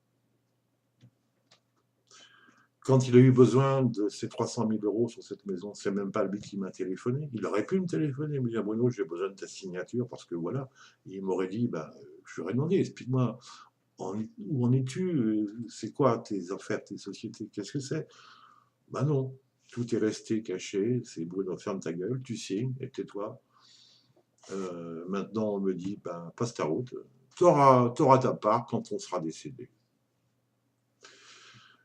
Quand il a eu besoin de ces 300 000 euros sur cette maison, c'est même pas lui qui m'a téléphoné. Il aurait pu me téléphoner, me dire Bruno, j'ai besoin de ta signature parce que voilà. Et il m'aurait dit, bah, je lui aurais demandé, explique-moi, où en es-tu? C'est quoi tes affaires, tes sociétés? Qu'est-ce que c'est? Bah non, tout est resté caché. C'est Bruno, ferme ta gueule, tu signes et tais-toi. Maintenant, on me dit, ben, passe ta route. T'auras ta part quand on sera décédé.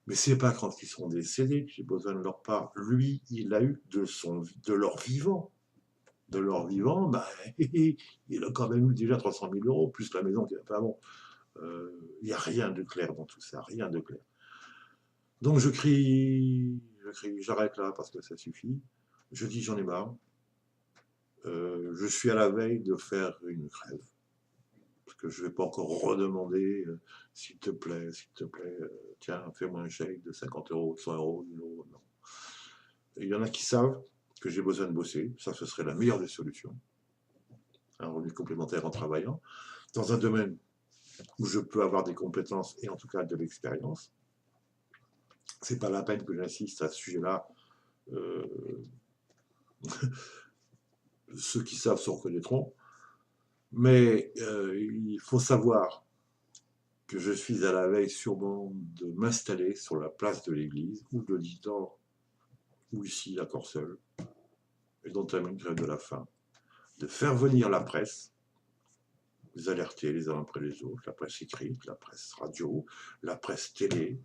Mais c'est pas quand ils seront décédés que j'ai besoin de leur part. Lui, il a eu de leur vivant. De leur vivant, bah, il a quand même eu déjà 300 000 euros, plus la maison qui est pas bon. Il n'y a rien de clair dans tout ça, rien de clair. Donc j'arrête là parce que ça suffit. Je dis j'en ai marre. Je suis à la veille de faire une grève. Parce que je ne vais pas encore redemander, s'il te plaît, tiens, fais-moi un chèque de 50 euros, de 100 euros, 1000 euros. Non. Et il y en a qui savent que j'ai besoin de bosser, ça ce serait la meilleure des solutions. Un revenu complémentaire en travaillant, dans un domaine où je peux avoir des compétences et en tout cas de l'expérience. C'est pas la peine que j'insiste à ce sujet-là. Euh, Ceux qui savent se reconnaîtront. Mais il faut savoir que je suis à la veille sûrement de m'installer sur la place de l'église ou de l'Isidore ou ici à Corseul et d'entamer une grève de la faim, de faire venir la presse, les alerter les uns après les autres, la presse écrite, la presse radio, la presse télé,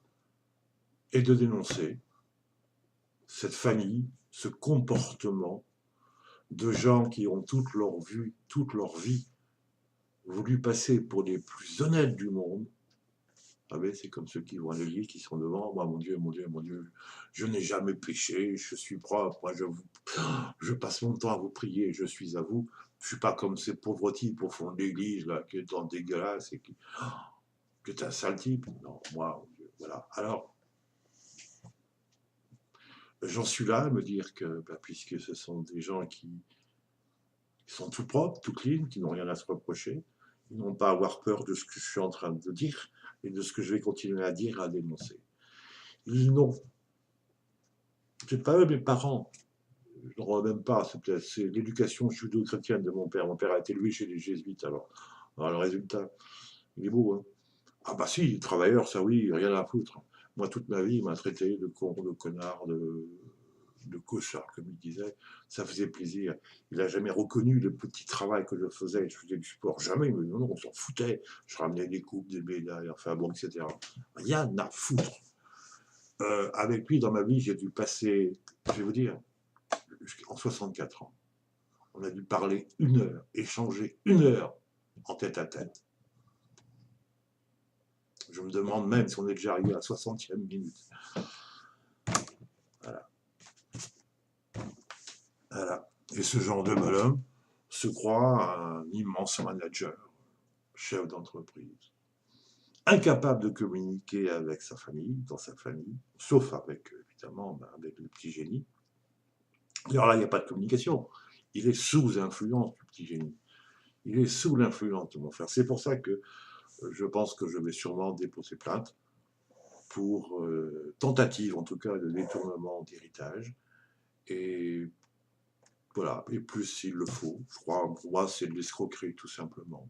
et de dénoncer cette famille, ce comportement de gens qui ont toute leur vie voulu passer pour les plus honnêtes du monde, Vous savez, c'est comme ceux qui vont à l'église, qui sont devant. Moi, mon Dieu, mon Dieu, mon Dieu, je n'ai jamais péché, je suis propre. Moi, je passe mon temps à vous prier, je suis à vous. Je suis pas comme ces pauvres types au fond de l'église, là, qui est dans dégueulasse et qui est un sale type. Non, moi, mon Dieu, voilà. Alors, j'en suis là à me dire que, bah, puisque ce sont des gens qui sont tout propres, tout clean, qui n'ont rien à se reprocher, ils n'ont pas à avoir peur de ce que je suis en train de dire et de ce que je vais continuer à dire, à dénoncer. Ils n'ont, c'est pas eux mes parents, je ne crois même pas, c'est l'éducation judo-chrétienne de mon père. Mon père a été élevé chez les jésuites, alors le résultat, il est beau, hein. Ah bah si, travailleur, ça oui, rien à foutre. Moi, toute ma vie, il m'a traité de con, de connard, de cochard, comme il disait. Ça faisait plaisir. Il n'a jamais reconnu le petit travail que je faisais. Je faisais du sport. Jamais, mais non, on s'en foutait. Je ramenais des coupes, des médailles, enfin bon, etc. Rien à foutre. Avec lui, dans ma vie, j'ai dû passer, je vais vous dire, en 64 ans. On a dû parler 1 heure, échanger 1 heure en tête à tête. Je me demande même si on est déjà arrivé à la 60e minute. Voilà. Voilà. Et ce genre de bonhomme se croit un immense manager, chef d'entreprise, incapable de communiquer avec sa famille, dans sa famille, sauf avec, évidemment, avec le petit génie. Alors là, il n'y a pas de communication. Il est sous influence du petit génie. Il est sous l'influence de mon frère. C'est pour ça que je pense que je vais sûrement déposer plainte pour tentative, en tout cas, de détournement d'héritage. Et voilà, et plus s'il le faut. Je crois, pour moi, c'est de l'escroquerie, tout simplement.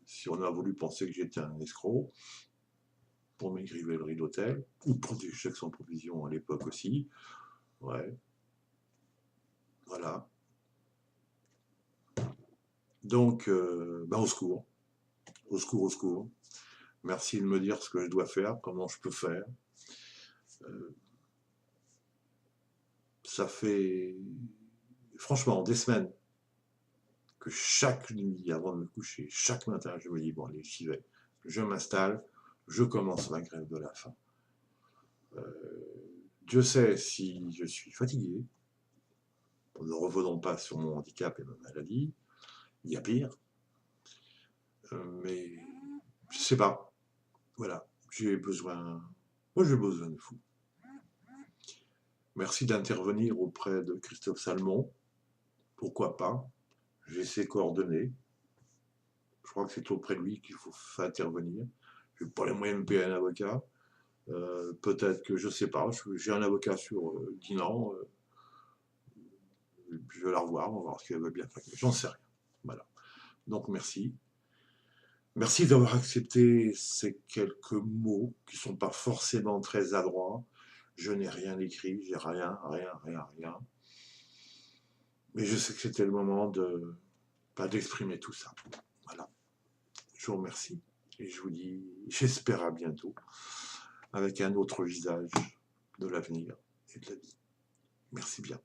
Si on a voulu penser que j'étais un escroc, pour mes grivelleries d'hôtel, ou pour des chèques sans provision à l'époque aussi, ouais, voilà. Donc, ben au secours, au secours, au secours. Merci de me dire ce que je dois faire, comment je peux faire. Ça fait, franchement, des semaines que chaque nuit, avant de me coucher, chaque matin, je me dis, bon, allez, j'y vais. Je m'installe, je commence ma grève de la faim. Dieu sait si je suis fatigué. Ne revenons pas sur mon handicap et ma maladie. Il y a pire. Mais je sais pas. Voilà. J'ai besoin. Moi, j'ai besoin de vous. Merci d'intervenir auprès de Christophe Salmon. Pourquoi pas? J'ai ses coordonnées. Je crois que c'est auprès de lui qu'il faut intervenir. Je n'ai pas les moyens de payer un avocat. Peut-être que je sais pas. J'ai un avocat sur Dinan. Je vais la revoir. On va voir ce qu'elle veut bien faire. J'en sais rien. Voilà. Donc merci. Merci d'avoir accepté ces quelques mots qui ne sont pas forcément très adroits. Je n'ai rien écrit, j'ai rien, rien, rien, rien. Mais je sais que c'était le moment d'exprimer tout ça. Voilà. Je vous remercie. Et je vous dis, j'espère à bientôt, avec un autre visage de l'avenir et de la vie. Merci bien.